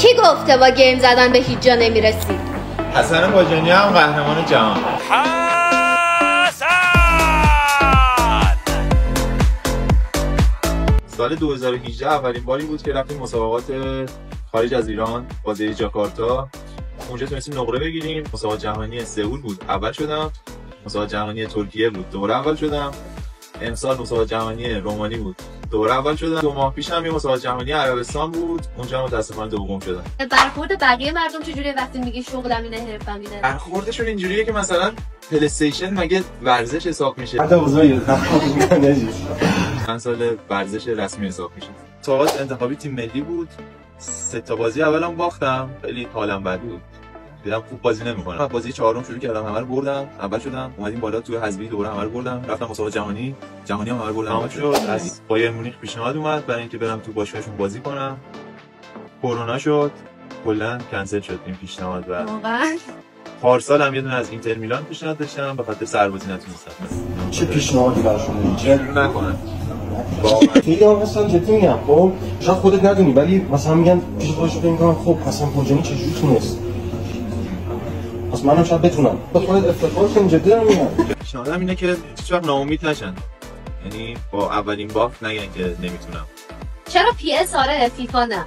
کی گفته با گیم زدن به هیچ جا نمیرسی؟ حسن باجانی هم قهرمان جهان. سال 2018 اولین باری بود که رفتیم مسابقات خارج از ایران، بازی جاکارتا. اونجا تونستیم نقره بگیریم. مسابقات جهانی سئول بود، اول شدم. مسابقات جهانی ترکیه بود، دوره اول شدم. امسال مسابقات جهانی رومانی بود، دوره اول شدم. 2 ماه پیش هم یه مسابقات جهانی عربستان بود، اونجا متاسفانه دوم شدم. برخورد بقیه مردم چجوریه وقتی میگی شغلم اینه، حرفم اینه؟ برخوردشون اینجوریه که مثلا پلی استیشن مگه ورزش حساب میشه؟ حتی بزرگی چند سال ورزش رسمی حساب میشه. مسابقات انتخابی تیم ملی بود. 3 تا بازی اولام باختم، خیلی حالم بد بود. دیدم خوب بازی نمی‌کنم. بازی چهارم شروع کردم، همه رو بردم، اول شدم. اومدیم بالا توی حذفی دوره همه رو بردم. رفتم مسابقات جهانی هم همه رو بردم. شد از بایر مونیخ پیشنهاد اومد برای اینکه برم تو باشگاهشون بازی کنم. کرونا شد، کلا کنسل شد این پیشنهاد. و واقعا پارسال هم یه دونه از اینتر میلان پیشنهاد داشتم، به خاطر سربازی نتونستم. چه پیشنهادی براشون میدید؟ نکنن. خیلی هم اصلا جدی میگم، خب شاید خودت ندونی ولی مثلا میگن پیش خودش فکر می‌کنن خب حسن باجانی چجوری تونست؟ پس منم شاید بتونم. به خودت افتخار کن، جدی دارم میگم. پیشنهادم اینه که هیچ وقت ناامید نشن. یعنی با اولین باخت نگن که نمیتونم. چرا PS آره فیفا نه؟